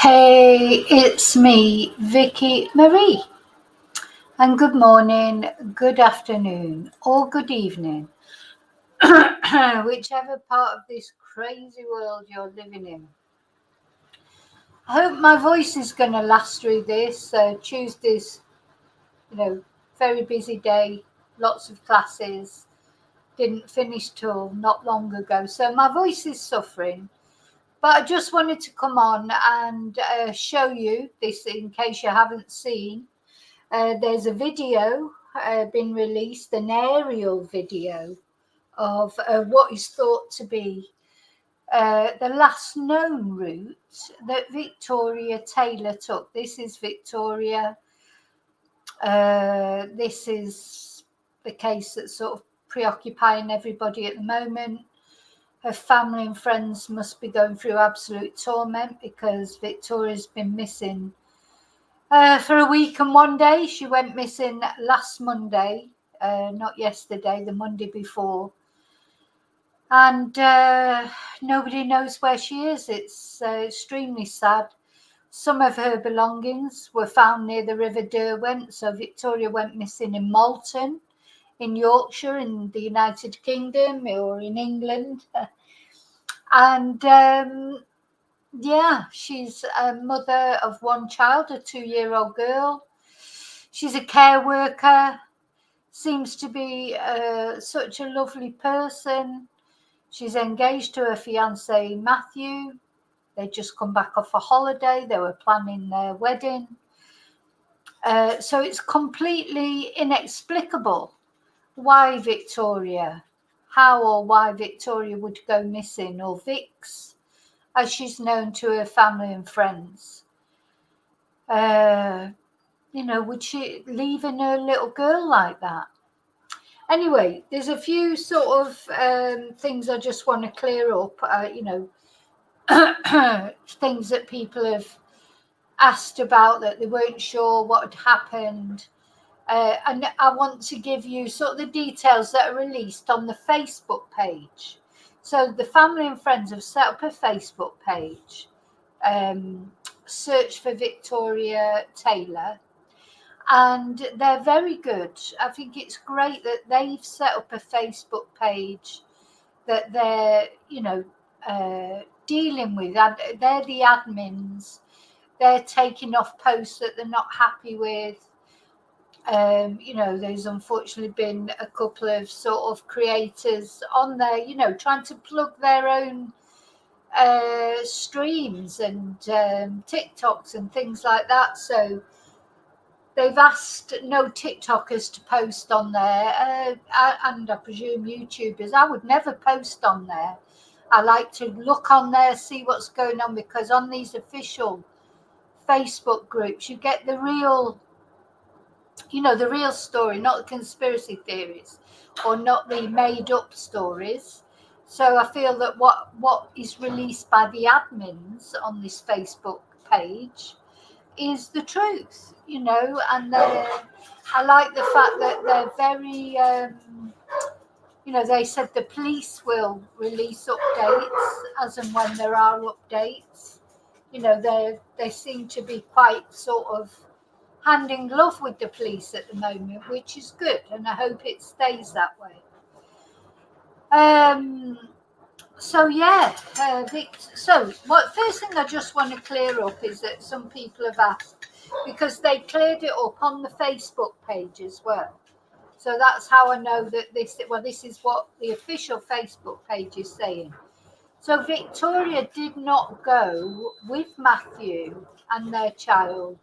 Hey, it's me, Vicky Marie, and good morning, good afternoon, or good evening, whichever part of this crazy world you're living in. I hope my voice is going to last through this. Tuesday's, very busy day, lots of classes, didn't finish till not long ago, so my voice is suffering. But I just wanted to come on and show you this in case you haven't seen. There's a video been released, an aerial video of what is thought to be the last known route that Victoria Taylor took. This is Victoria. This is the case that's sort of preoccupying everybody at the moment. Her family and friends must be going through absolute torment because Victoria's been missing for a week and one day. She went missing last Monday, not yesterday, the Monday before. And nobody knows where she is. It's extremely sad. Some of her belongings were found near the River Derwent. So Victoria went missing in Malton, in Yorkshire, in the United Kingdom, or in England. And she's a mother of one child, a 2-year-old girl. She's a care worker, seems to be such a lovely person. She's engaged to her fiance Matthew. They just come back off a holiday. They were planning their wedding. So it's completely inexplicable why Victoria, how or why Victoria would go missing, or Vix, as she's known to her family and friends. Would she leaving her little girl like that? Anyway, there's a few sort of things I just want to clear up, things that people have asked about that they weren't sure what had happened. And I want to give you sort of the details that are released on the Facebook page. So the family and friends have set up a Facebook page, search for Victoria Taylor, and they're very good. I think it's great that they've set up a Facebook page that they're, dealing with. They're the admins. They're taking off posts that they're not happy with. There's unfortunately been a couple of sort of creators on there, trying to plug their own streams and TikToks and things like that. So they've asked no TikTokers to post on there, and I presume YouTubers. I would never post on there. I like to look on there, see what's going on, because on these official Facebook groups, you get the real story, not the conspiracy theories or not the made up stories. So I feel that what is released by the admins on this Facebook page is the truth, and I like the fact that they're very, they said the police will release updates as and when there are updates. They seem to be quite sort of hand in glove with the police at the moment, which is good, and I hope it stays that way. First thing I just want to clear up is that some people have asked, because they cleared it up on the Facebook page as well. So that's how I know that this is what the official Facebook page is saying. So Victoria did not go with Matthew and their child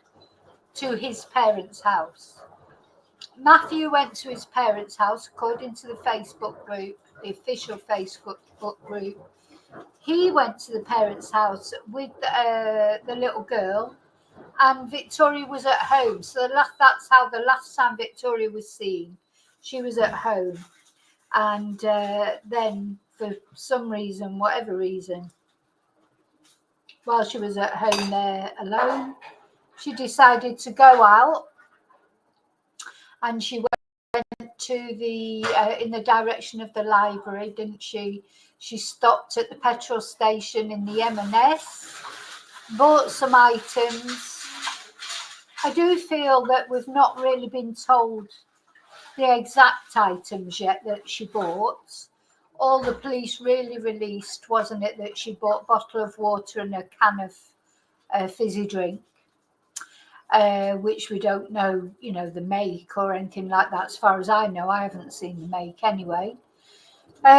to his parents' house. Matthew went to his parents' house, according to the Facebook group, the official Facebook group. He went to the parents' house with the little girl, and Victoria was at home. So that's how the last time Victoria was seen. She was at home, and then for some reason, whatever reason, while she was at home there alone, she decided to go out, and she went to the in the direction of the library, didn't she? She stopped at the petrol station in the M&S, bought some items. I do feel that we've not really been told the exact items yet that she bought. All the police really released, wasn't it, that she bought a bottle of water and a can of fizzy drink, which we don't know, the make or anything like that. As far as I know, I haven't seen the make anyway.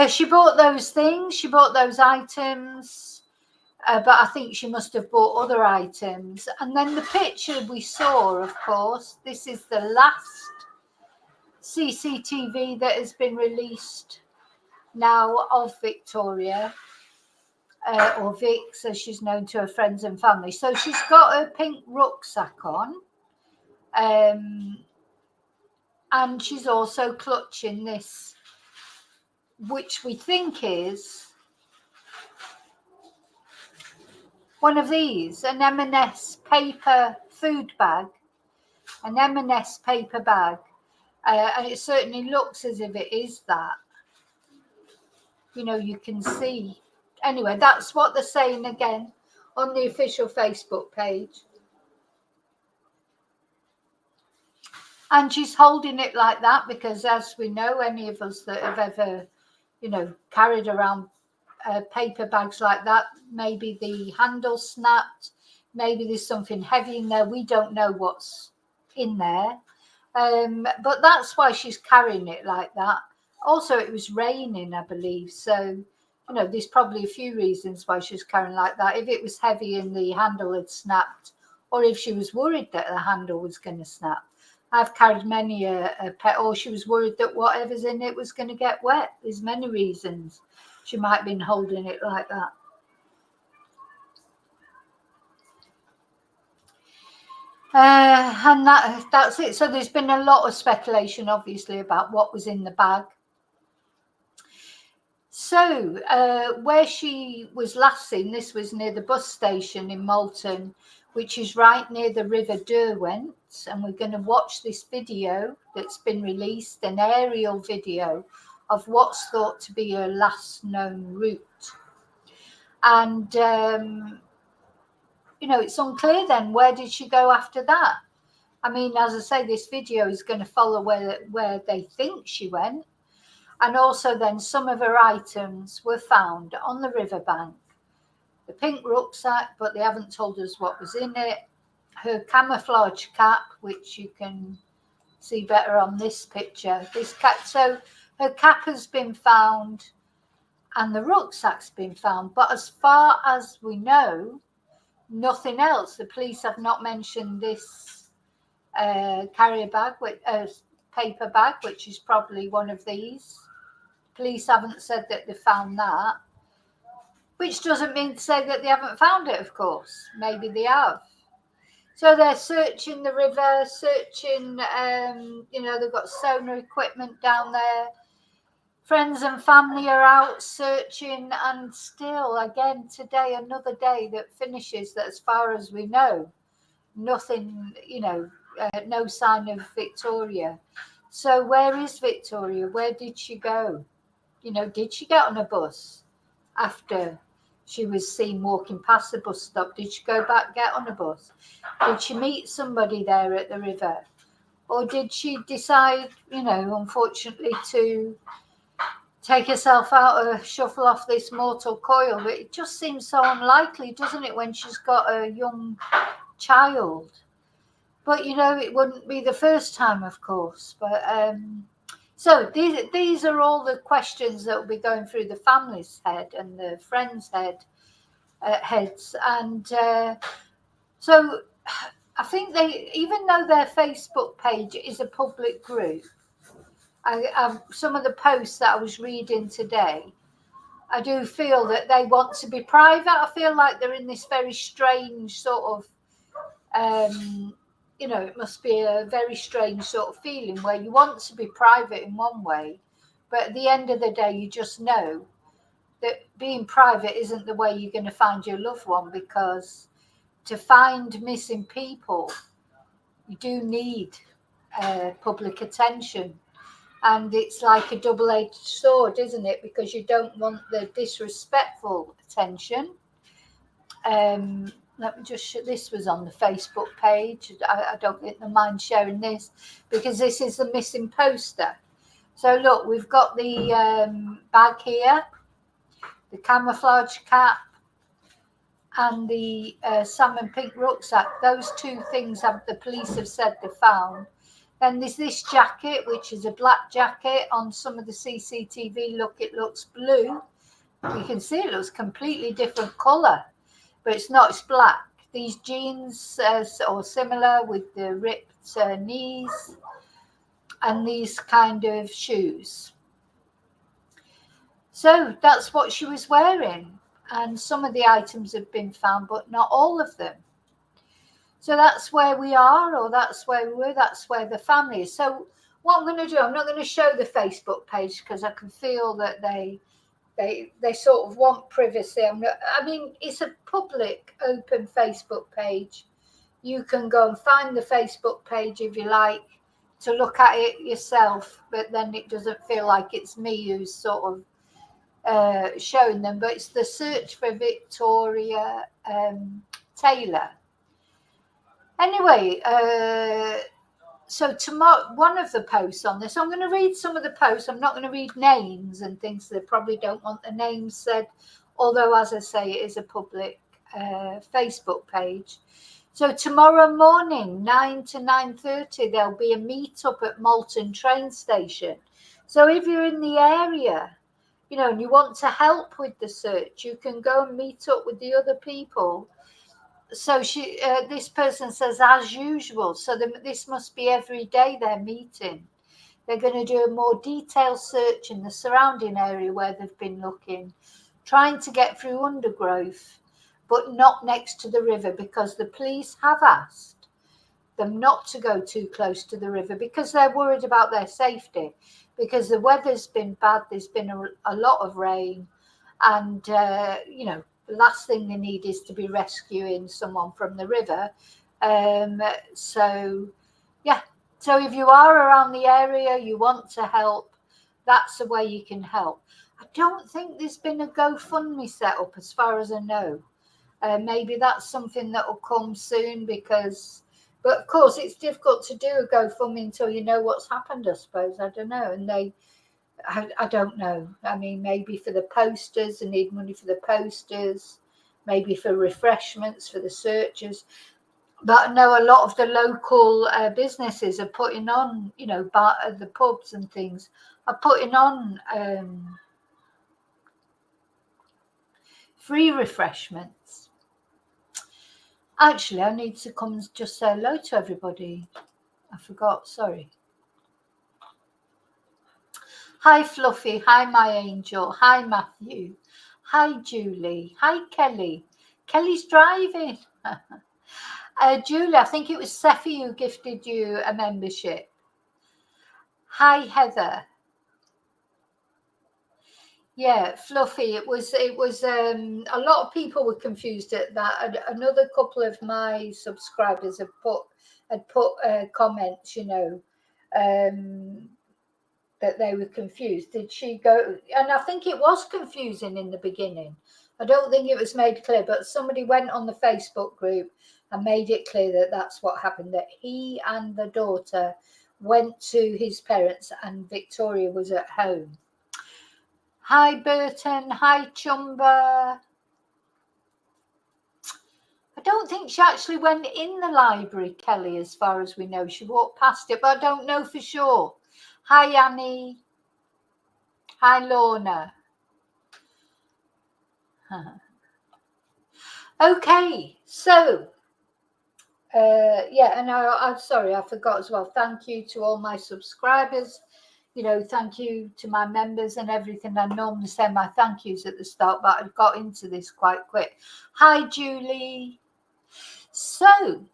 She bought those things, she bought those items, but I think she must have bought other items. And then the picture we saw, of course, this is the last CCTV that has been released now of Victoria, or Vix, as she's known to her friends and family. So she's got her pink rucksack on, and she's also clutching this, which we think is one of these, an M&S paper food bag, an M&S paper bag, and it certainly looks as if it is that. You can see. Anyway, that's what they're saying again on the official Facebook page. And she's holding it like that because, as we know, any of us that have ever, carried around paper bags like that, maybe the handle snapped, maybe there's something heavy in there. We don't know what's in there. But that's why she's carrying it like that. Also, it was raining, I believe. So, there's probably a few reasons why she's carrying like that. If it was heavy and the handle had snapped, or if she was worried that the handle was going to snap. I've carried many a pet, or she was worried that whatever's in it was going to get wet. There's many reasons she might have been holding it like that. And that's it. So there's been a lot of speculation, obviously, about what was in the bag. So where she was last seen, this was near the bus station in Malton, which is right near the River Derwent. And we're going to watch this video that's been released, an aerial video of what's thought to be her last known route. And, it's unclear then, where did she go after that? I mean, as I say, this video is going to follow where they think she went. And also then some of her items were found on the riverbank. The pink rucksack, but they haven't told us what was in it. Her camouflage cap, which you can see better on this picture. This cap, so her cap has been found and the rucksack's been found. But as far as we know, nothing else. The police have not mentioned this carrier bag, paper bag, which is probably one of these. Police haven't said that they found that, which doesn't mean to say that they haven't found it, of course. Maybe they have. So they're searching the river, searching, they've got sonar equipment down there. Friends and family are out searching, and still, again, today, another day that finishes that, as far as we know, nothing, no sign of Victoria. So where is Victoria? Where did she go? Did she get on a bus after she was seen walking past the bus stop? Did she go back, get on a bus? Did she meet somebody there at the river? Or did she decide, unfortunately, to take herself out or shuffle off this mortal coil? But it just seems so unlikely, doesn't it, when she's got a young child? But, it wouldn't be the first time, of course. But so these are all the questions that will be going through the family's head and the friends' heads. And so I think even though their Facebook page is a public group, some of the posts that I was reading today, I do feel that they want to be private. I feel like they're in this very strange sort of, it must be a very strange sort of feeling where you want to be private in one way, but at the end of the day, you just know that being private isn't the way you're going to find your loved one, because to find missing people, you do need public attention. And it's like a double-edged sword, isn't it? Because you don't want the disrespectful attention. let me just show, this was on the Facebook page. I don't get the mind sharing this because this is the missing poster. So look, we've got the bag here, the camouflage cap, and the salmon pink rucksack. Those two things the police have said they found. Then there's this jacket, which is a black jacket. On some of the CCTV, look, it looks blue. You can see it looks completely different colour, but it's not, it's black. These jeans are similar with the ripped knees, and these kind of shoes. So that's what she was wearing. And some of the items have been found, but not all of them. So that's where we are, or that's where we were, that's where the family is. So what I'm going to do, I'm not going to show the Facebook page because I can feel that they sort of want privacy. I mean, it's a public, open Facebook page. You can go and find the Facebook page if you like to look at it yourself, but then it doesn't feel like it's me who's sort of showing them. But it's the search for Victoria Taylor. Anyway, so tomorrow, one of the posts on this, I'm going to read some of the posts. I'm not going to read names and things. They probably don't want the names said, although, as I say, it is a public Facebook page. So tomorrow morning, 9 to 9:30, there'll be a meet-up at Malton train station. So if you're in the area, you know, and you want to help with the search, you can go and meet up with the other people. So this person says, as usual. So this must be every day they're meeting. They're going to do a more detailed search in the surrounding area where they've been looking, trying to get through undergrowth, but not next to the river, because the police have asked them not to go too close to the river because they're worried about their safety, because the weather's been bad. There's been a lot of rain, and, you know, the last thing they need is to be rescuing someone from the river. So, yeah. So if you are around the area, you want to help, that's the way you can help. I don't think there's been a GoFundMe set up as far as I know. Maybe that's something that will come soon but of course it's difficult to do a GoFundMe until you know what's happened, I suppose. I don't know. And I don't know. I mean, maybe for the posters, they need money for the posters, maybe for refreshments for the searchers. But I know a lot of the local businesses are putting on, you know, the pubs and things are putting on free refreshments. Actually, I need to come and just say hello to everybody. I forgot, sorry. Hi, Fluffy. Hi, my angel. Hi, Matthew. Hi, Julie. Hi, Kelly. Kelly's driving. Julie, I think it was Seffi who gifted you a membership. Hi, Heather. Yeah, Fluffy. It was a lot of people were confused at that. Another couple of my subscribers had put comments, you know, that they were confused. Did she go? And I think it was confusing in the beginning. I don't think it was made clear, but somebody went on the Facebook group and made it clear that that's what happened, that he and the daughter went to his parents and Victoria was at home. Hi, Burton. Hi, Chumba. I don't think she actually went in the library, Kelly, as far as we know. She walked past it, but I don't know for sure. Hi, Annie. Hi, Lorna. Okay, so, yeah, and I'm sorry, I forgot as well. Thank you to all my subscribers. You know, thank you to my members and everything. I normally say my thank yous at the start, but I got into this quite quick. Hi, Julie. So,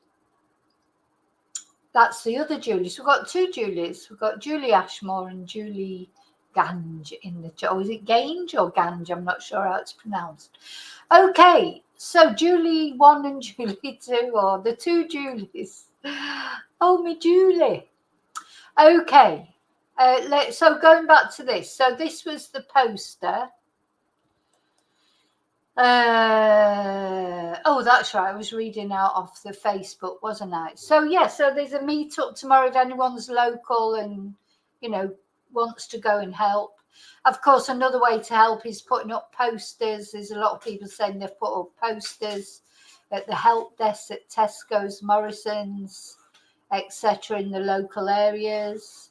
that's the other Julies. We've got two Julies. We've got Julie Ashmore and Julie Gange in the chat. Or is it Gange or Gange? I'm not sure how it's pronounced. Okay, so Julie 1 and Julie 2, or the two Julies. Oh, me Julie. Okay, so going back to this. So this was the poster. Oh, that's right. I was reading out off the Facebook, wasn't I? So yeah, so there's a meetup tomorrow if anyone's local and, you know, wants to go and help. Of course, another way to help is putting up posters. There's a lot of people saying they've put up posters at the help desk at Tesco's, Morrison's, etc. in the local areas.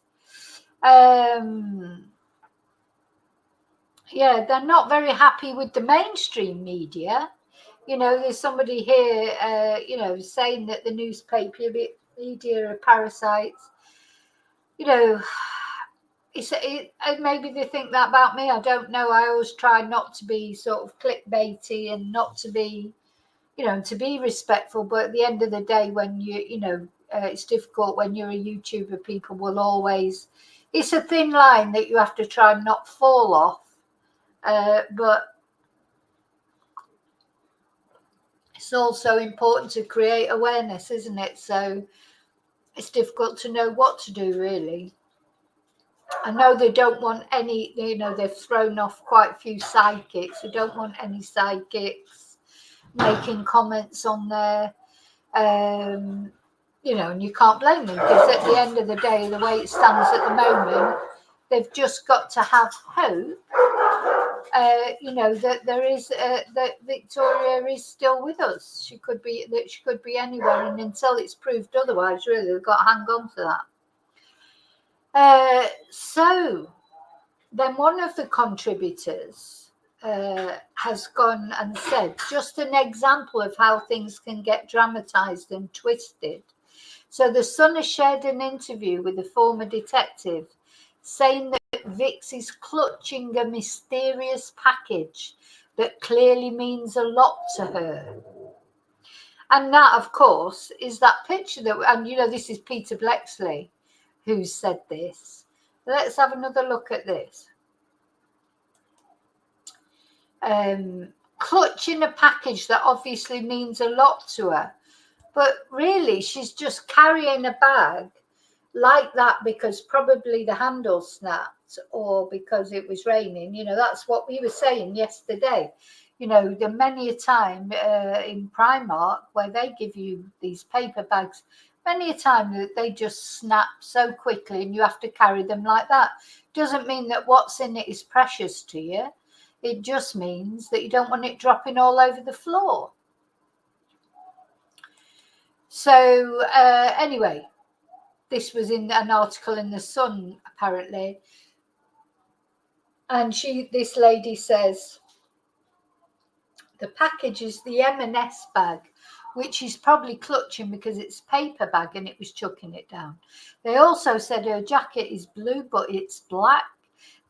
Yeah, they're not very happy with the mainstream media. You know, there's somebody here, you know, saying that the newspaper media are parasites. You know, maybe they think that about me. I don't know. I always try not to be sort of clickbaity and not to be, you know, to be respectful. But at the end of the day, when you know, it's difficult when you're a YouTuber. People will always. It's a thin line that you have to try and not fall off. But it's also important to create awareness, isn't it? So it's difficult to know what to do, really. I know they don't want any, you know, they've thrown off quite a few psychics. They don't want any psychics making comments on there. You know, and you can't blame them, because at the end of the day, the way it stands at the moment, they've just got to have hope. You know, that there is that Victoria is still with us. She could be anywhere, and until it's proved otherwise, really, they've got to hang on to that. So then one of the contributors has gone and said, just an example of how things can get dramatized and twisted. So the Sun has shared an interview with a former detective saying that Vix is clutching a mysterious package that clearly means a lot to her. And that, of course, is that picture that, and you know, this is Peter Blexley who said this. Let's have another look at this. Clutching a package that obviously means a lot to her. But really, she's just carrying a bag like that because probably the handle snapped or because it was raining. You know, that's what we were saying yesterday. You know, the many a time in Primark where they give you these paper bags, many a time that they just snap so quickly and you have to carry them like that. Doesn't mean that what's in it is precious to you. It just means that you don't want it dropping all over the floor. So anyway, this was in an article in the Sun, apparently. And this lady says, the package is the M&S bag, which she's probably clutching because it's a paper bag and it was chucking it down. They also said her jacket is blue, but it's black.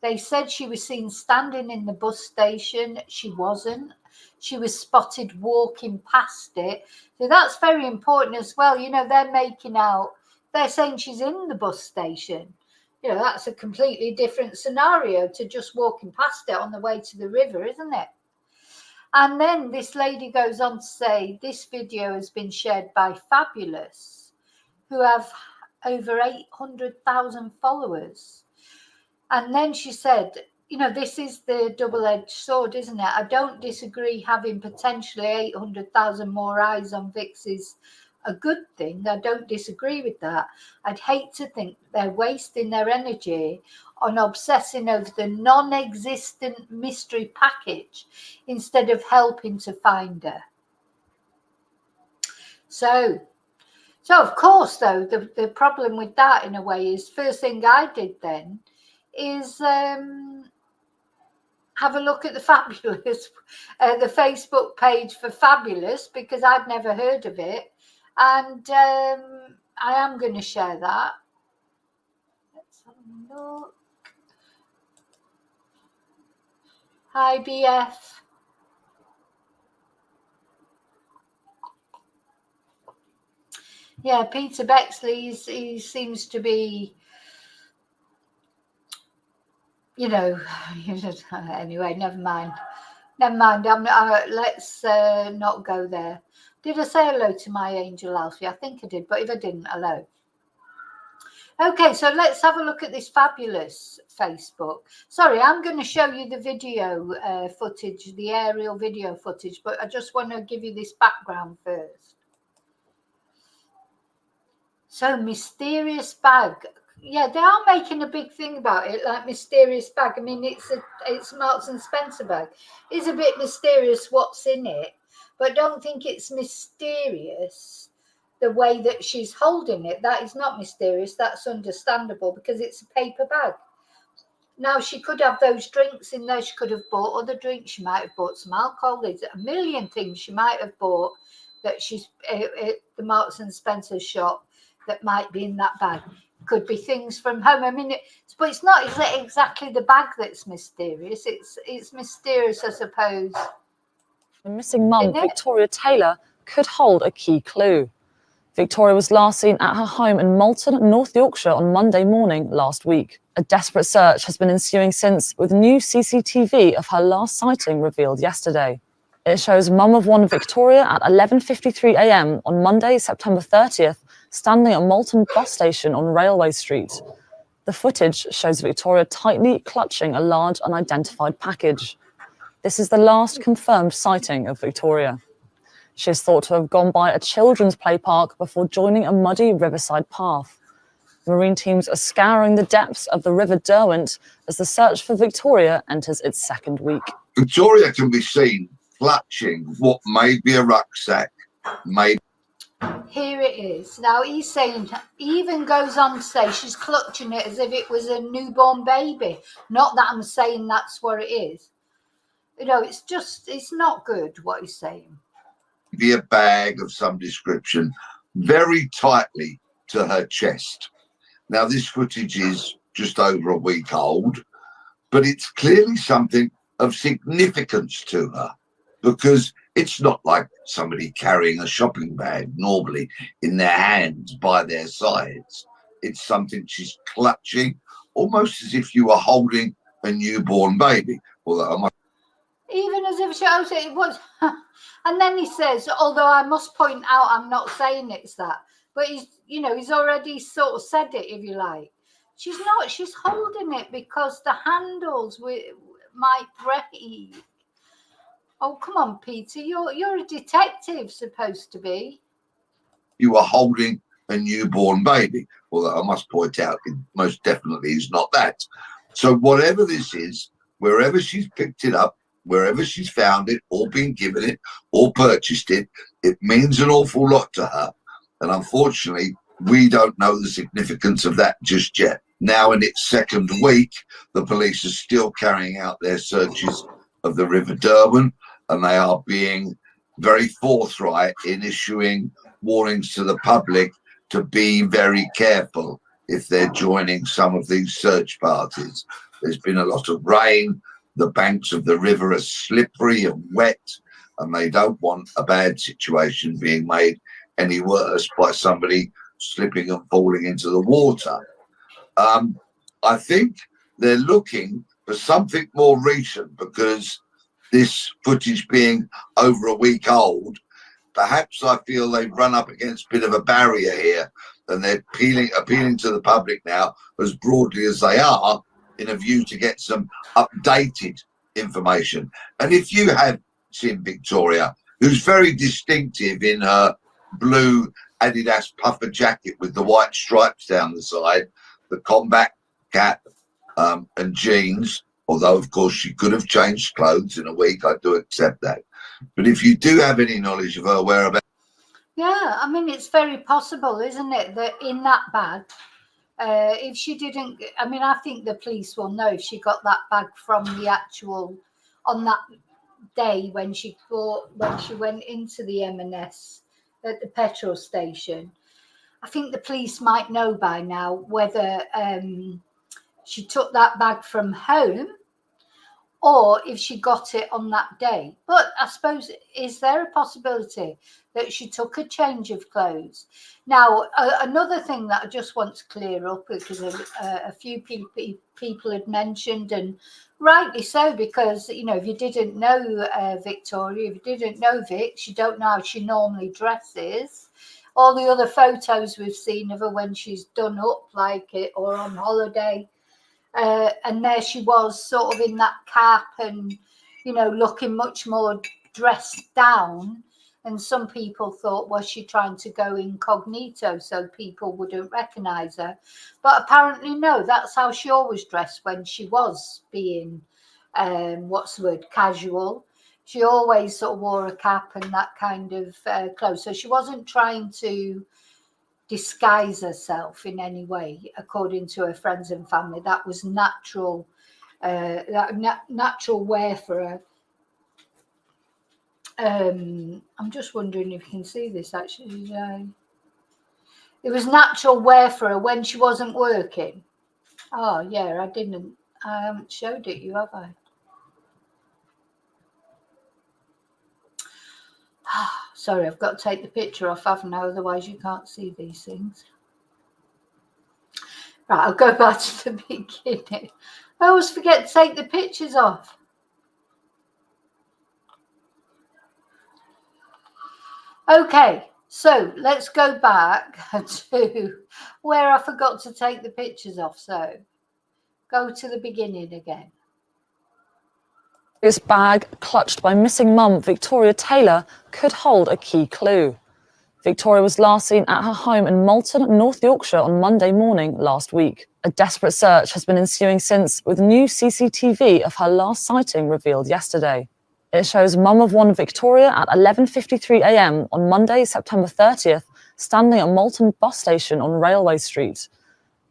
They said she was seen standing in the bus station. She wasn't. She was spotted walking past it. So that's very important as well. You know, they're saying she's in the bus station. You know, that's a completely different scenario to just walking past it on the way to the river, isn't it? And then this lady goes on to say this video has been shared by Fabulous, who have over 800,000 followers. And then she said, you know, this is the double-edged sword, isn't it? I don't disagree having potentially 800,000 more eyes on Vix is a good thing. I don't disagree with that. I'd hate to think they're wasting their energy on obsessing over the non-existent mystery package instead of helping to find her. So of course, though, the problem with that in a way is, first thing I did then is have a look at the Fabulous, the Facebook page for Fabulous, because I'd never heard of it. And I am going to share that. Let's have a look. Hi, BF. Yeah, Peter Bexley, he seems to be, you know, anyway, never mind. Let's not go there. Did I say hello to my angel Alfie? I think I did, but if I didn't, hello. Okay, so let's have a look at this fabulous Facebook. Sorry, I'm going to show you the video footage, the aerial video footage, but I just want to give you this background first. So, mysterious bag. Yeah, they are making a big thing about it, like mysterious bag. I mean, it's Marks and Spencer bag. It's a bit mysterious what's in it, but don't think it's mysterious the way that she's holding it. That is not mysterious. That's understandable because it's a paper bag. Now, she could have those drinks in there. She could have bought other drinks. She might have bought some alcohol. There's a million things she might have bought that she's at the Marks and Spencer shop that might be in that bag. Could be things from home. I mean, but it's not exactly the bag that's mysterious. It's mysterious, I suppose. The missing mum, Victoria Taylor, could hold a key clue. Victoria was last seen at her home in Malton, North Yorkshire on Monday morning last week. A desperate search has been ensuing since, with new CCTV of her last sighting revealed yesterday. It shows mum of one Victoria at 11:53 a.m. on Monday, September 30th, standing at Malton bus station on Railway Street. The footage shows Victoria tightly clutching a large unidentified package. This is the last confirmed sighting of Victoria. She is thought to have gone by a children's play park before joining a muddy riverside path. Marine teams are scouring the depths of the River Derwent as the search for Victoria enters its second week. Victoria can be seen clutching what may be a rucksack. Here it is. Now he's saying, he even goes on to say she's clutching it as if it was a newborn baby. Not that I'm saying that's what it is. You know, it's not good what he's saying. Be a bag of some description very tightly to her chest. Now, this footage is just over a week old, but it's clearly something of significance to her because it's not like somebody carrying a shopping bag normally in their hands by their sides. It's something she's clutching, almost as if you were holding a newborn baby. Although even as if it was. And then he says, although I must point out, I'm not saying it's that, but he's already sort of said it, if you like. She's not, she's holding it because the handles might break. Oh, come on, Peter, you're a detective, supposed to be. You are holding a newborn baby. Although I must point out, it most definitely is not that. So whatever this is, wherever she's picked it up, wherever she's found it or been given it or purchased it, it means an awful lot to her. And unfortunately, we don't know the significance of that just yet. Now in its second week, the police are still carrying out their searches of the River Derwent, and they are being very forthright in issuing warnings to the public to be very careful if they're joining some of these search parties. There's been a lot of rain. The banks of the river are slippery and wet, and they don't want a bad situation being made any worse by somebody slipping and falling into the water. I think they're looking for something more recent because this footage being over a week old, perhaps I feel they've run up against a bit of a barrier here, and they're appealing to the public now as broadly as they are, in a view to get some updated information. And if you have seen Victoria, who's very distinctive in her blue Adidas puffer jacket with the white stripes down the side, the combat cap and jeans, although of course she could have changed clothes in a week, I do accept that. But if you do have any knowledge of her whereabouts. Yeah, I mean, it's very possible, isn't it, that in that bag, if she didn't, I mean, I think the police will know if she got that bag from the actual, on that day when she went into the M&S at the petrol station. I think the police might know by now whether she took that bag from home or if she got it on that day. But I suppose, is there a possibility that she took a change of clothes? Now, another thing that I just want to clear up, because a few people had mentioned, and rightly so, because, you know, if you didn't know Victoria, if you didn't know Vic, you don't know how she normally dresses. all the other photos we've seen of her when she's done up like it or on holiday. And there she was, sort of in that cap and, you know, looking much more dressed down. And some people thought, was she trying to go incognito so people wouldn't recognize her? But apparently, no, that's how she always dressed when she was being, what's the word, casual. She always sort of wore a cap and that kind of clothes. So she wasn't trying to disguise herself in any way, according to her friends and family. That was natural, natural wear for her. I'm just wondering if you can see this actually. It was natural wear for her when she wasn't working. Oh yeah, I haven't showed it you, have I? Sorry, I've got to take the picture off, haven't I? Otherwise you can't see these things. Right, I'll go back to the beginning. I always forget to take the pictures off. Okay, so let's go back to where I forgot to take the pictures off. So go to the beginning again. This bag, clutched by missing mum Victoria Taylor, could hold a key clue. Victoria was last seen at her home in Malton, North Yorkshire on Monday morning last week. A desperate search has been ensuing since, with new CCTV of her last sighting revealed yesterday. It shows mum of one Victoria at 11:53 a.m. on Monday, September 30th, standing at Malton bus station on Railway Street.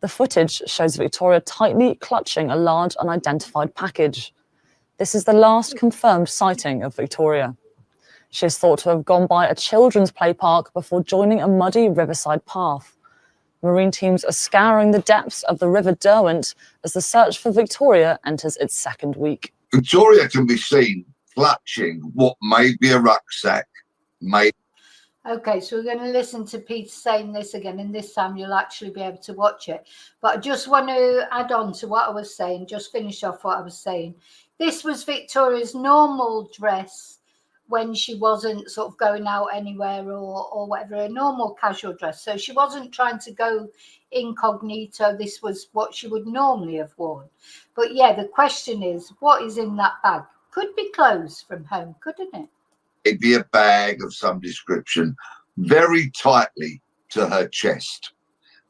The footage shows Victoria tightly clutching a large unidentified package. This is the last confirmed sighting of Victoria. She is thought to have gone by a children's play park before joining a muddy riverside path. Marine teams are scouring the depths of the River Derwent as the search for Victoria enters its second week. Victoria can be seen clutching what may be a rucksack. Okay, so we're going to listen to Peter saying this again, and this time you'll actually be able to watch it. But I just want to add on to what I was saying, just finish off what I was saying. This was Victoria's normal dress when she wasn't sort of going out anywhere or whatever, a normal casual dress. So she wasn't trying to go incognito. This was what she would normally have worn. But yeah, the question is, what is in that bag? Could be clothes from home, couldn't it? It'd be a bag of some description, very tightly to her chest.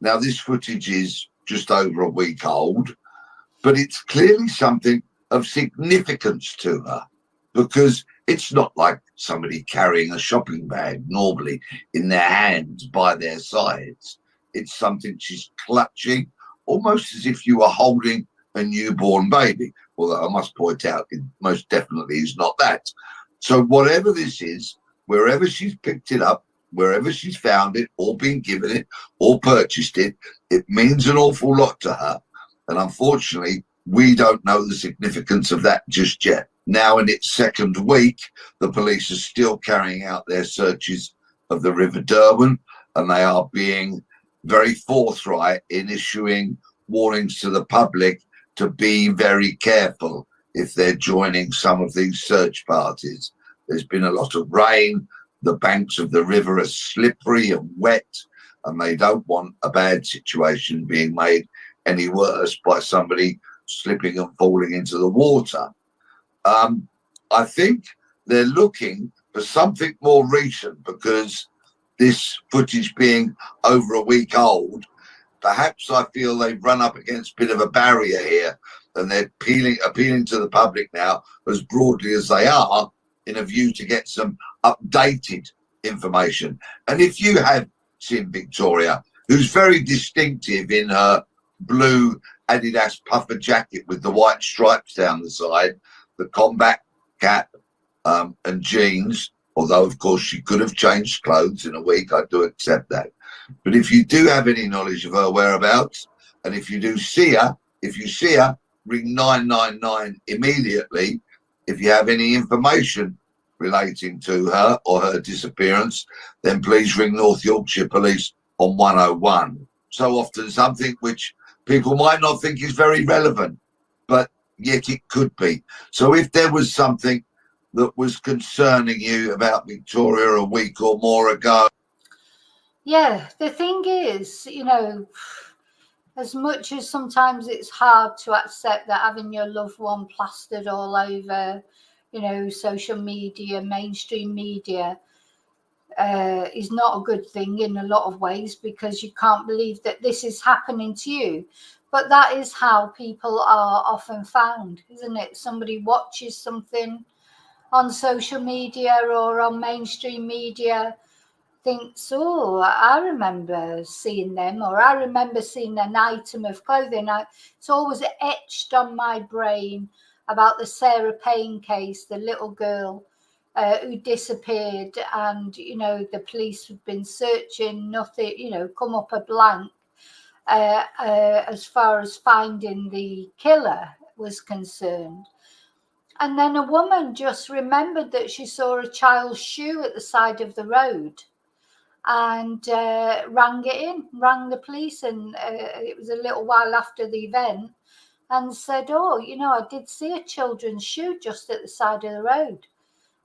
Now, this footage is just over a week old, but it's clearly something of significance to her, because it's not like somebody carrying a shopping bag normally in their hands by their sides. It's something she's clutching, almost as if you were holding a newborn baby. Although I must point out, it most definitely is not that. So whatever this is, wherever she's picked it up, wherever she's found it or been given it or purchased it, it means an awful lot to her. And unfortunately, we don't know the significance of that just yet. Now in its second week, the police are still carrying out their searches of the River Derwent, and they are being very forthright in issuing warnings to the public to be very careful if they're joining some of these search parties. There's been a lot of rain. The banks of the river are slippery and wet, and they don't want a bad situation being made any worse by somebody slipping and falling into the water. I think they're looking for something more recent, because this footage being over a week old, perhaps I feel they've run up against a bit of a barrier here, and they're appealing to the public now as broadly as they are, in a view to get some updated information. And if you have seen Victoria, who's very distinctive in her blue Adidas puffer jacket with the white stripes down the side, the combat cap and jeans, although of course she could have changed clothes in a week, I do accept that. But if you do have any knowledge of her whereabouts, and if you do see her, ring 999 immediately. If you have any information relating to her or her disappearance, then please ring North Yorkshire Police on 101. So often something which people might not think is very relevant, but yet it could be. So if there was something that was concerning you about Victoria a week or more ago. Yeah, the thing is, as much as sometimes it's hard to accept that having your loved one plastered all over, social media, mainstream media, is not a good thing in a lot of ways, because you can't believe that this is happening to you. But that is how people are often found, isn't it? Somebody watches something on social media or on mainstream media, thinks, oh, I remember seeing them, or I remember seeing an item of clothing. It's always etched on my brain about the Sarah Payne case, the little girl who disappeared, and the police had been searching, nothing, come up a blank as far as finding the killer was concerned. And then a woman just remembered that she saw a child's shoe at the side of the road, and rang the police, and it was a little while after the event, and said, oh, I did see a children's shoe just at the side of the road,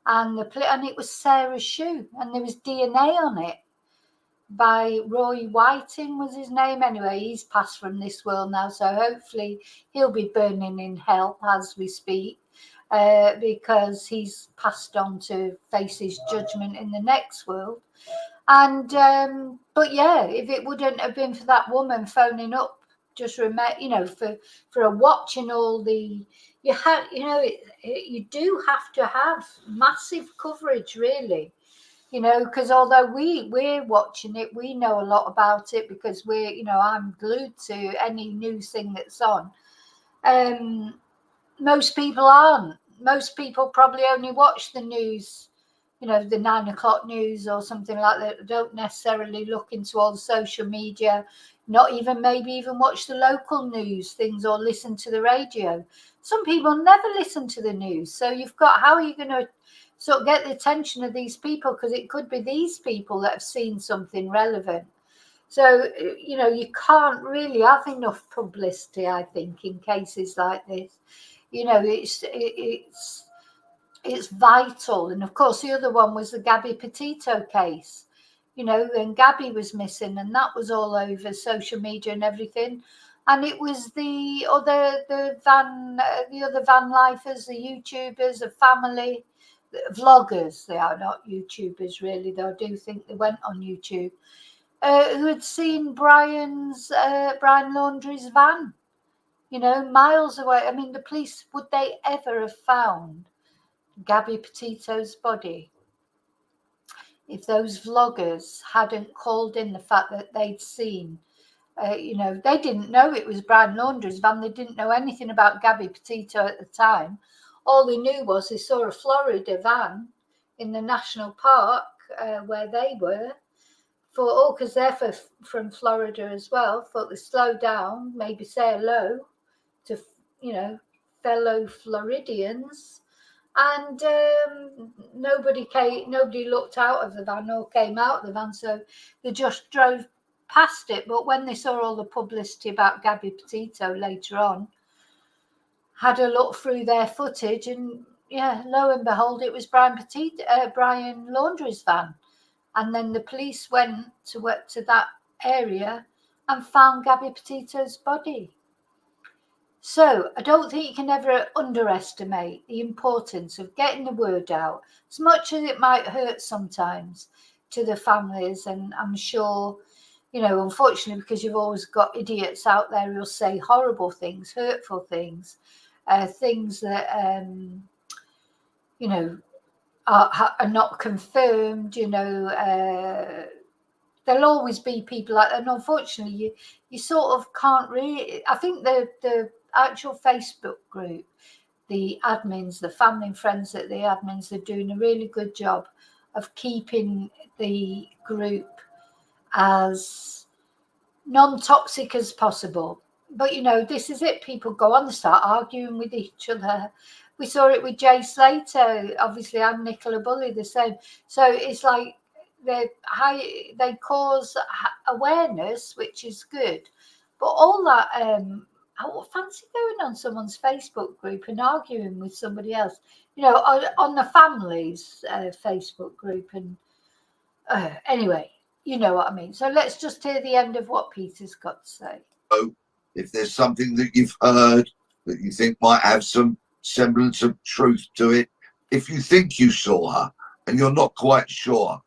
and it was Sarah's shoe, and there was DNA on it by Roy Whiting was his name. Anyway, he's passed from this world now, so hopefully he'll be burning in hell as we speak, because he's passed on to face his judgment in the next world. And but yeah, if it wouldn't have been for that woman phoning up, just remember, for watching all the, you do have to have massive coverage, really, because although we're watching it, we know a lot about it, because I'm glued to any news thing that's on. Most people aren't. Most people probably only watch the news, the 9 o'clock news or something like that. Don't necessarily look into all the social media, not even maybe even watch the local news things or listen to the radio. Some people never listen to the news. So how are you going to sort of get the attention of these people? Because it could be these people that have seen something relevant. So, you can't really have enough publicity, I think, in cases like this. It's vital. And of course, the other one was the Gabby Petito case, and Gabby was missing, and that was all over social media and everything. And it was the other van lifers, the YouTubers, the family, the vloggers. They are not YouTubers, really, though I do think they went on YouTube, who had seen Brian Laundrie's van, miles away. I mean, the police, would they ever have found Gabby Petito's body if those vloggers hadn't called in the fact that they'd seen, they didn't know it was Brian Laundrie's van. They didn't know anything about Gabby Petito at the time. All they knew was they saw a Florida van in the national park where they were. Because they're from Florida as well. Thought they slow down, maybe say hello to, fellow Floridians. And nobody looked out of the van or came out of the van, so they just drove past it. But when they saw all the publicity about Gabby Petito later on, had a look through their footage, and lo and behold, it was Brian Laundrie's van. And then the police went to that area and found Gabby Petito's body. So I don't think you can ever underestimate the importance of getting the word out, as much as it might hurt sometimes to the families. And I'm sure, unfortunately, because you've always got idiots out there who'll say horrible things, hurtful things, things that, are not confirmed, there'll always be people like that. And unfortunately, you sort of can't really. I think the actual Facebook group, the admins, the family and friends that the admins are doing a really good job of keeping the group as non-toxic as possible. But this is it. People go on and start arguing with each other. We saw it with Jay Slater. Obviously, I'm Nicola Bulley, the same. So it's like they cause awareness, which is good. But all that, I would fancy going on someone's Facebook group and arguing with somebody else, on the family's Facebook group. And anyway, you know what I mean. So let's just hear the end of what Peter's got to say. So if there's something that you've heard that you think might have some semblance of truth to it, if you think you saw her and you're not quite sure,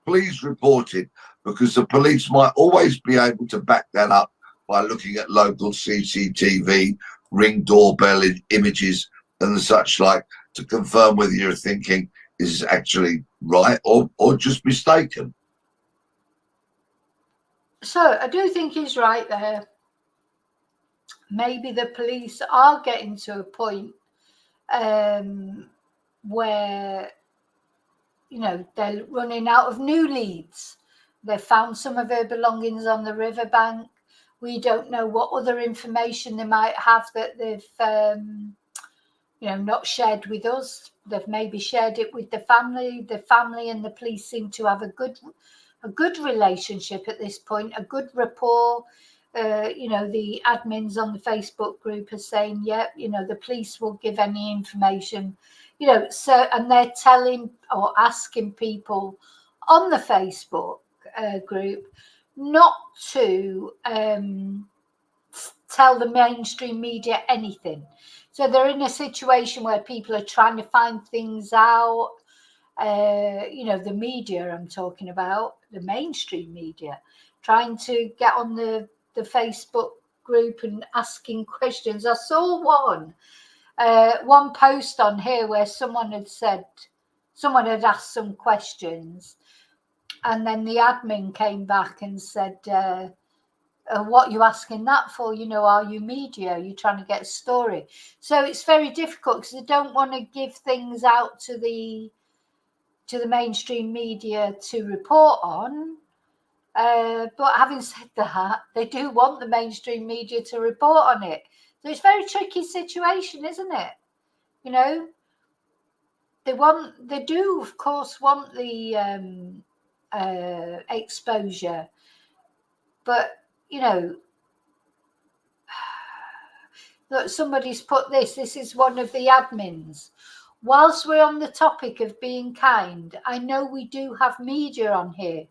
please report it, because the police might always be able to back that up by looking at local CCTV, ring doorbell images and the such like, to confirm whether you're thinking is actually right or just mistaken. So I do think he's right there. Maybe the police are getting to a point where, you know, they're running out of new leads. They found some of her belongings on the riverbank. We don't know what other information they might have that they've, you know, not shared with us. They've maybe shared it with the family. The family and the police seem to have a good relationship at this point, a good rapport. You know, the admins on the Facebook group are saying, yeah, you know, the police will give any information, you know, so, and they're telling or asking people on the Facebook group not to tell the mainstream media anything. So they're in a situation where people are trying to find things out. You know, the media I'm talking about, the mainstream media, trying to get on the Facebook group and asking questions. I saw one post on here where someone had asked some questions, and then the admin came back and said, what are you asking that for? You know, are you media? Are you trying to get a story? So it's very difficult because they don't want to give things out to the mainstream media to report on. But having said that, they do want the mainstream media to report on it. So it's a very tricky situation, isn't it? You know, they do, of course, want the exposure. But, you know, look, somebody's put this is one of the admins. Whilst we're on the topic of being kind, I know we do have media on here.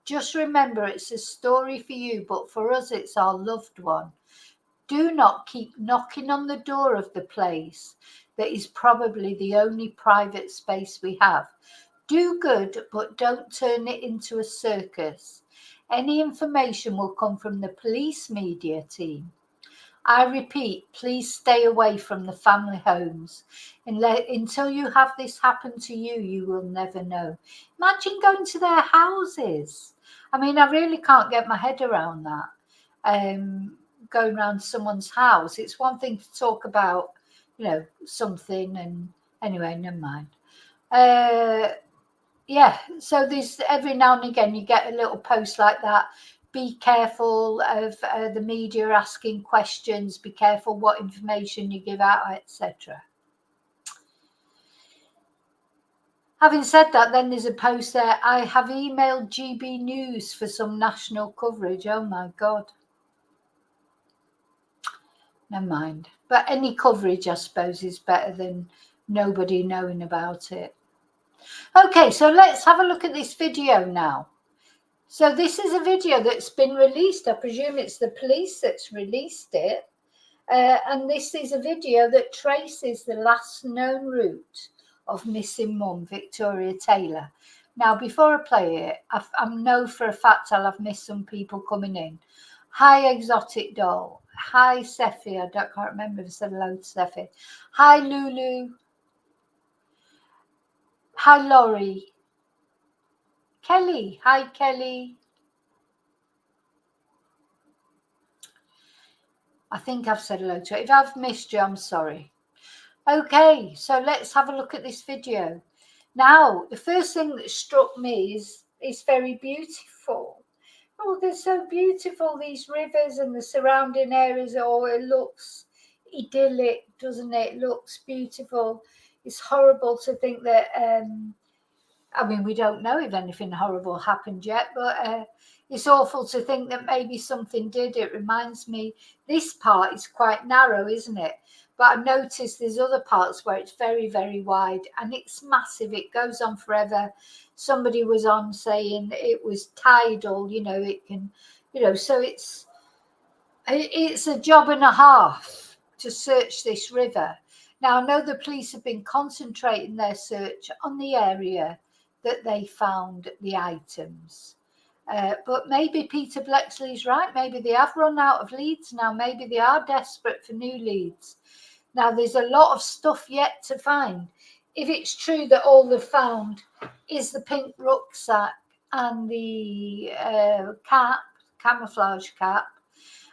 Just remember, it's a story for you, but for us, it's our loved one. Do not keep knocking on the door of the place that is probably the only private space we have. Do good, but don't turn it into a circus. Any information will come from the police media team. I repeat, please stay away from the family homes. Until you have this happen to you, you will never know. Imagine going to their houses. I mean, I really can't get my head around that. Going around someone's house. It's one thing to talk about, you know, something, and anyway, never mind. Yeah, so there's every now and again you get a little post like that. Be careful of the media asking questions. Be careful what information you give out, etc. Having said that, then there's a post there. I have emailed GB News for some national coverage. Oh my God. Never mind. But any coverage, I suppose, is better than nobody knowing about it. Okay, so let's have a look at this video now. So this is a video that's been released. I presume it's the police that's released it. And this is a video that traces the last known route of missing mum, Victoria Taylor. Now, before I play it, I know for a fact I'll have missed some people coming in. Hi, Exotic Doll. Hi, Seffi. I can't remember if I said hello to Seffi. Hi, Lulu. Hi, Laurie. Kelly. Hi, Kelly. I think I've said hello to it. If I've missed you, I'm sorry. Okay, so let's have a look at this video. Now, the first thing that struck me is it's very beautiful. Oh, they're so beautiful, these rivers and the surrounding areas. Oh, it looks idyllic, doesn't it? It looks beautiful. It's horrible to think that, I mean, we don't know if anything horrible happened yet, but it's awful to think that maybe something did. It reminds me, this part is quite narrow, isn't it? But I noticed there's other parts where it's very, very wide and it's massive. It goes on forever. Somebody was on saying it was tidal, you know, it can, you know, so it's a job and a half to search this river. Now, I know the police have been concentrating their search on the area that they found the items. But maybe Peter Blexley's right. Maybe they have run out of leads now. Maybe they are desperate for new leads. Now, there's a lot of stuff yet to find. If it's true that all they've found is the pink rucksack and the cap, camouflage cap,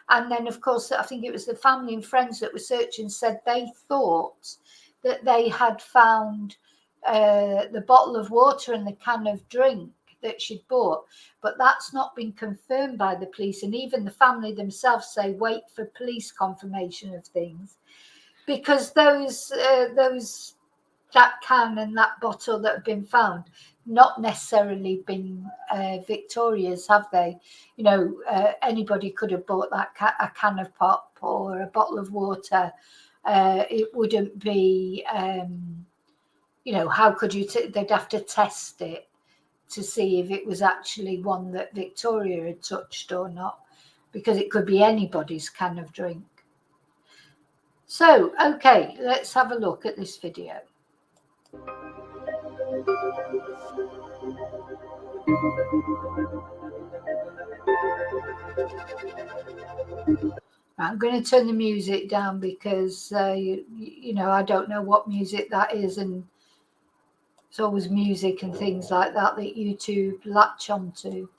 and then, of course, I think it was the family and friends that were searching said they thought that they had found the bottle of water and the can of drink that she'd bought, but that's not been confirmed by the police. And even the family themselves say wait for police confirmation of things, because that can and that bottle that have been found not necessarily been Victoria's, have they? You know, anybody could have bought that a can of pop or a bottle of water. It wouldn't be, you know, how could you? They'd have to test it to see if it was actually one that Victoria had touched or not, because it could be anybody's can of drink. So, okay, let's have a look at this video. I'm going to turn the music down because, you know, I don't know what music that is, and it's always music and things like that that YouTube latch onto.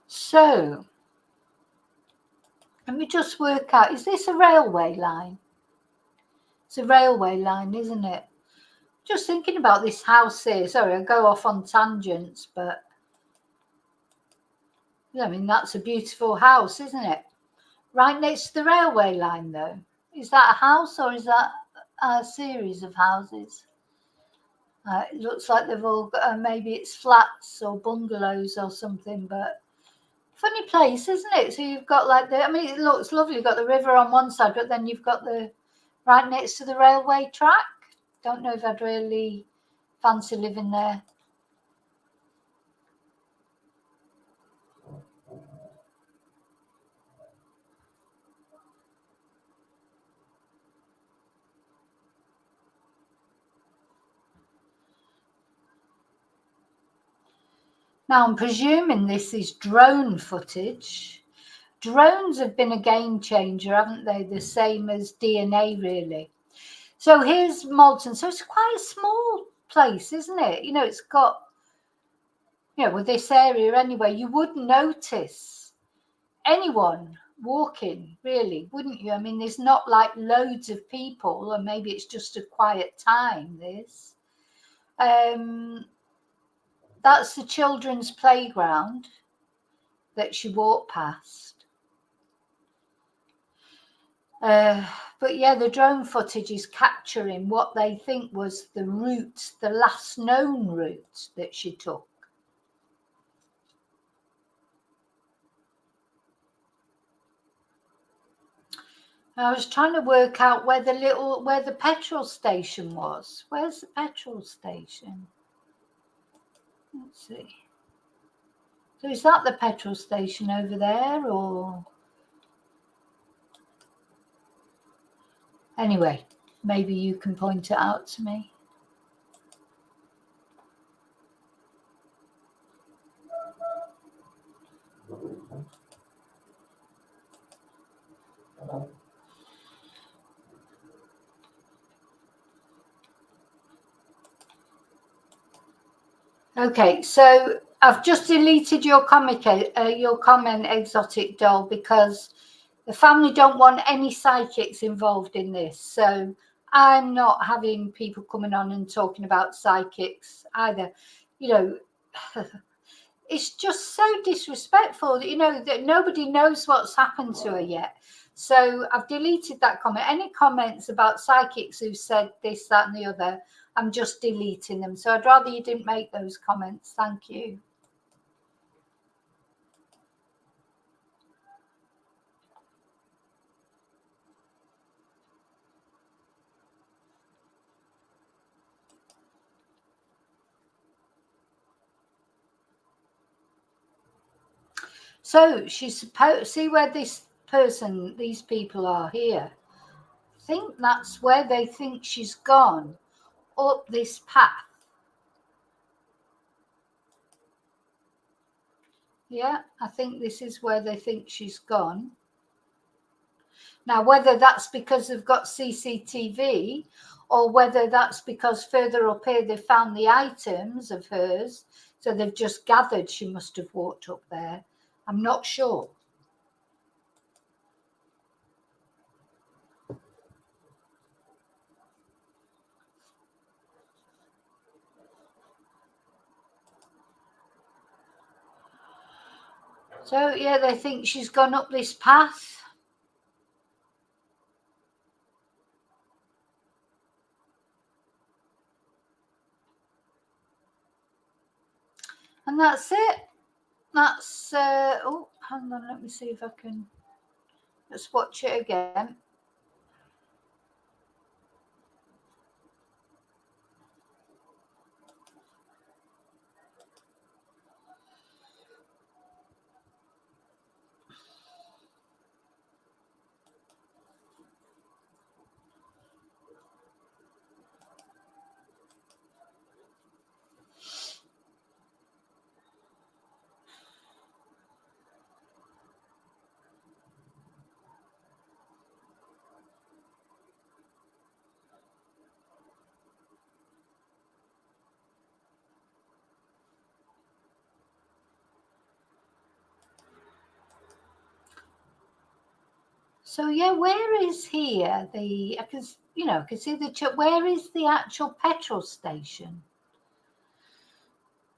So, let me just work out, is this a railway line? It's a railway line, isn't it? Just thinking about this house here. Sorry, I go off on tangents, but I mean, that's a beautiful house, isn't it? Right next to the railway line, though. Is that a house or is that a series of houses? It looks like they've all got, maybe it's flats or bungalows or something, but funny place, isn't it? So you've got like I mean, it looks lovely. You've got the river on one side, but then you've got the right next to the railway track. Don't know if I'd really fancy living there. Now, I'm presuming this is drone footage. Drones have been a game changer, haven't they? The same as DNA, really. So here's Malton. So it's quite a small place, isn't it? You know, it's got, you know, with this area anyway, you would notice anyone walking, really, wouldn't you? I mean, there's not like loads of people, or maybe it's just a quiet time, this. That's the children's playground that she walked past. But yeah, the drone footage is capturing what they think was the route, the last known route that she took. I was trying to work out where the petrol station was. Where's the petrol station? Let's see. So is that the petrol station over there, or? Anyway, maybe you can point it out to me. Okay, so I've just deleted your comment, Exotic Doll, because the family don't want any psychics involved in this. So I'm not having people coming on and talking about psychics either. You know, it's just so disrespectful that, you know, that nobody knows what's happened to her yet. So I've deleted that comment. Any comments about psychics who said this, that, and the other, I'm just deleting them. So I'd rather you didn't make those comments. Thank you. So she's supposed, see where this person, these people are here. I think that's where they think she's gone, up this path. Yeah, I think this is where they think she's gone. Now, whether that's because they've got CCTV or whether that's because further up here they found the items of hers, so they've just gathered she must have walked up there, I'm not sure. So, yeah, they think she's gone up this path. And that's it. That's, oh, hang on, let me see if I can, let's watch it again. So yeah, where is here the? Because I can see the. Where is the actual petrol station?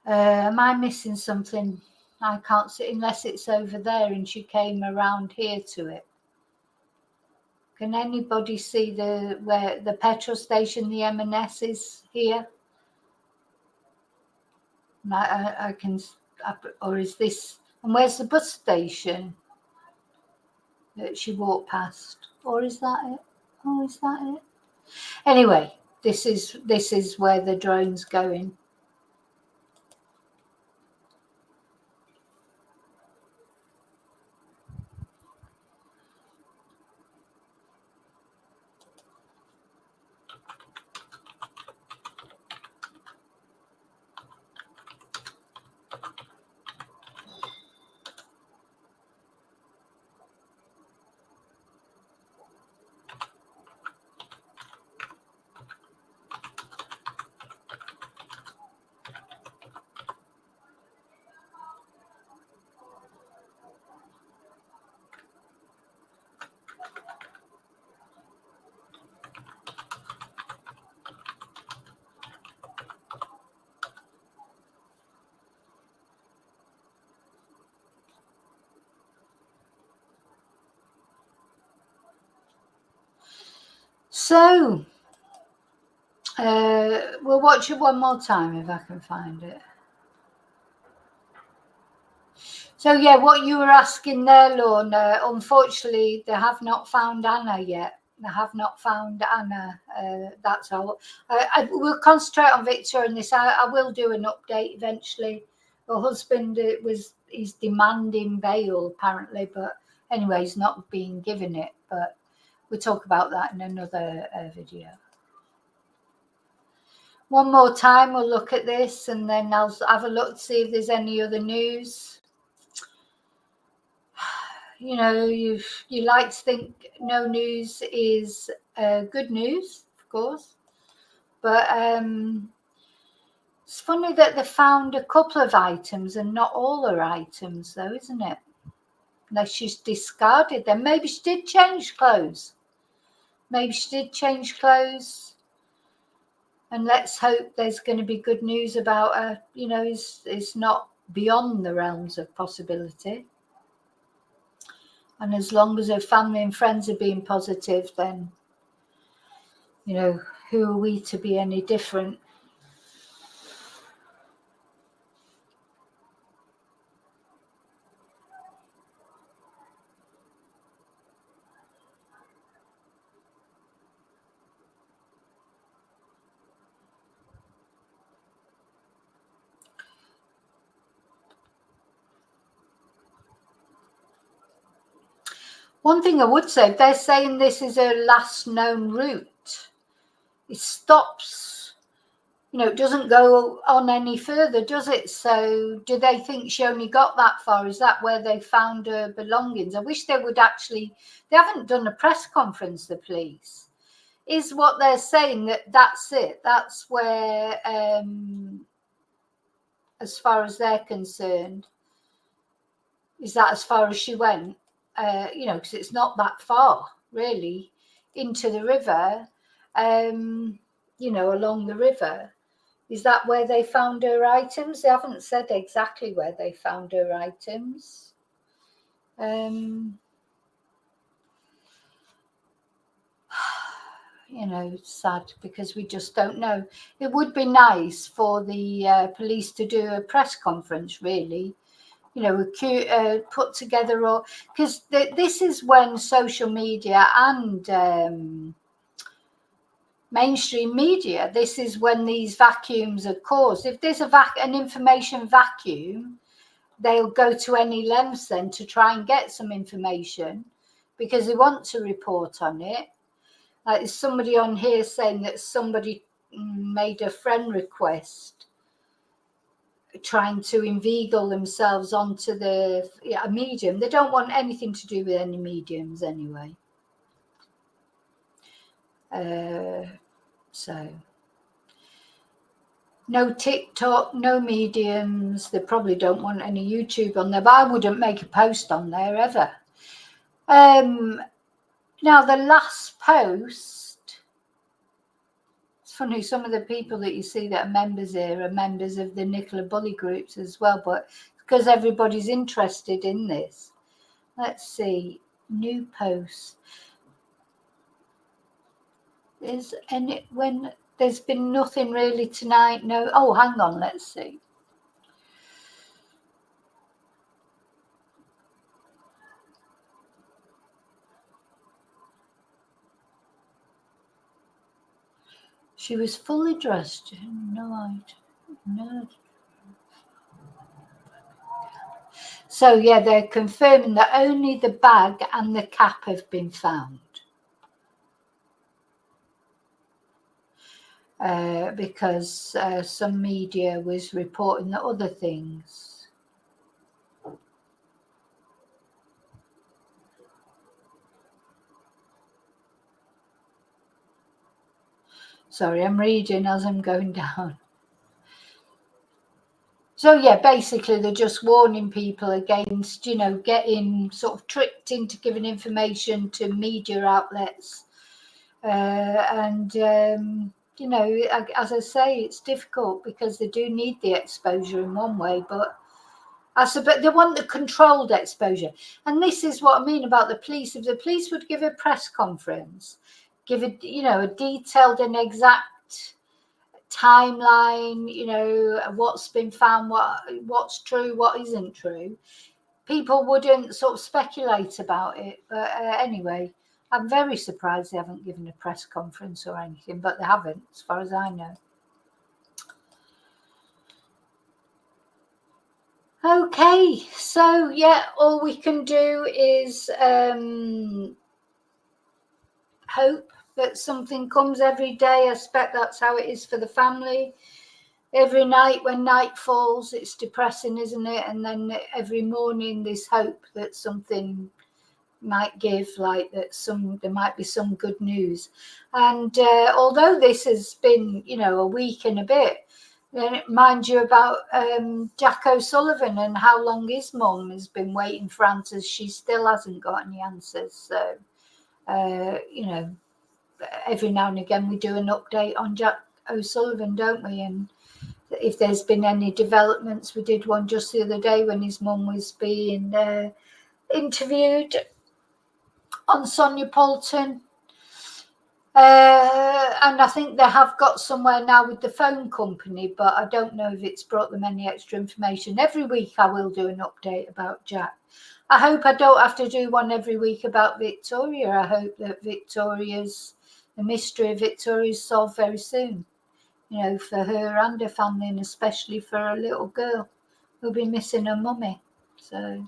Am I missing something? I can't see unless it's over there, and she came around here to it. Can anybody see where the petrol station, the M&S is here? I can, or is this? And where's the bus station that she walked past? Or is that it? Oh, is that it? Anyway, this is where the drone's going. So, we'll watch it one more time if I can find it. So, yeah, what you were asking there, Lorna, unfortunately, they have not found Anna yet. They have not found Anna. That's all. We'll concentrate on Victor in this. I will do an update eventually. Her husband is demanding bail, apparently, but anyway, he's not being given it. But we'll talk about that in another video. One more time, we'll look at this and then I'll have a look to see if there's any other news. You like to think no news is good news, of course. But it's funny that they found a couple of items and not all her items, though, isn't it? Unless she's discarded them. Maybe she did change clothes. Maybe she did change clothes. And let's hope there's going to be good news about her. It's not beyond the realms of possibility. And as long as her family and friends are being positive, then, who are we to be any different? One thing I would say, if they're saying this is her last known route, it stops, you know, it doesn't go on any further, does it? So do they think she only got that far? Is that where they found her belongings? I wish they would actually, they haven't done a press conference, the police. Is what they're saying that's it? That's where, as far as they're concerned, is that as far as she went? You know, because it's not that far really into the river, you know, along the river. Is that where they found her items? They haven't said exactly where they found her items. You know, it's sad because we just don't know. It would be nice for the police to do a press conference, really. You know, put together, or because this is when social media and mainstream media, this is when these vacuums are caused. If there's an information vacuum, they'll go to any lengths then to try and get some information because they want to report on it. Like there's somebody on here saying that somebody made a friend request trying to inveigle themselves onto a medium. They don't want anything to do with any mediums anyway. So no TikTok, no mediums. They probably don't want any YouTube on there, but I wouldn't make a post on there ever. Now the last post, it's funny, some of the people that you see that are members here are members of the Nicola Bully groups as well, but because everybody's interested in this. Let's see, new post. When there's been nothing really tonight, no. Oh, hang on, let's see. She was fully dressed. No. So yeah, they're confirming that only the bag and the cap have been found. Because some media was reporting the other things. Sorry, I'm reading as I'm going down. So yeah, basically they're just warning people against, you know, getting sort of tricked into giving information to media outlets. You know, as I say, it's difficult because they do need the exposure in one way, but they want the controlled exposure. And this is what I mean about the police. If the police would give a press conference, give a, you know, a detailed and exact timeline, you know, what's been found, what's true, what isn't true, people wouldn't sort of speculate about it. But anyway, I'm very surprised they haven't given a press conference or anything, but they haven't, as far as I know. Okay, so yeah, all we can do is hope that something comes every day. I expect that's how it is for the family. Every night when night falls, it's depressing, isn't it? And then every morning there's hope that something might give, like that there might be some good news. And although this has been, you know, a week and a bit, then it reminds you about Jack O'Sullivan and how long his mum has been waiting for answers. She still hasn't got any answers. So, you know, every now and again we do an update on Jack O'Sullivan, don't we? And if there's been any developments, we did one just the other day when his mum was being interviewed on Sonia Poulton. And I think they have got somewhere now with the phone company, but I don't know if it's brought them any extra information. Every week I will do an update about Jack. I hope I don't have to do one every week about Victoria. I hope that the mystery of Victoria is solved very soon, you know, for her and her family, and especially for a little girl who'll be missing her mummy. So,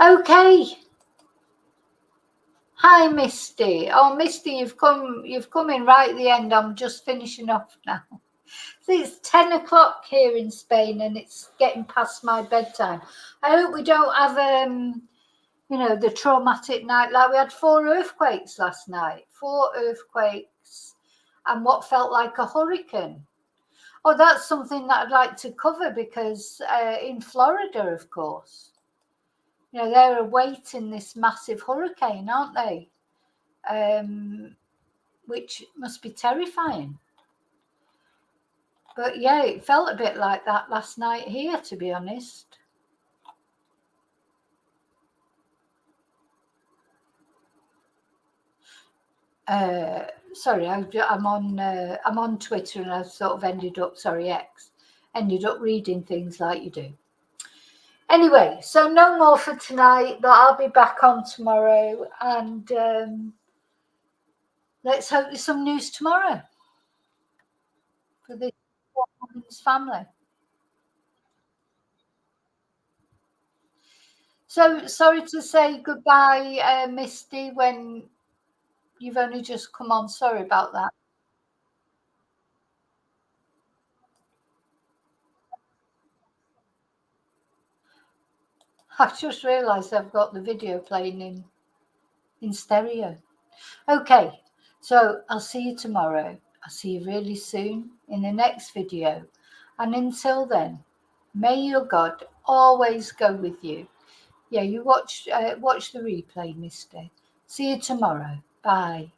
okay. Hi, Misty. Oh, Misty, you've come in right at the end. I'm just finishing off now. So it's 10 o'clock here in Spain, and it's getting past my bedtime. I hope we don't have, you know, the traumatic night. Like, we had 4 earthquakes last night. 4 earthquakes and what felt like a hurricane. Oh, that's something that I'd like to cover, because in Florida, of course, you know, they're awaiting this massive hurricane, aren't they? Which must be terrifying. But yeah, it felt a bit like that last night here, to be honest. Sorry, I'm on Twitter, and I've sort of ended up reading things like you do. Anyway, so no more for tonight, but I'll be back on tomorrow, and let's hope there's some news tomorrow for this woman's family. So sorry to say goodbye, Misty, when you've only just come on. Sorry about that. I just realised I've got the video playing in stereo. Okay, so I'll see you tomorrow. I'll see you really soon in the next video. And until then, may your God always go with you. Yeah, you watch the replay, Misty. See you tomorrow. Bye.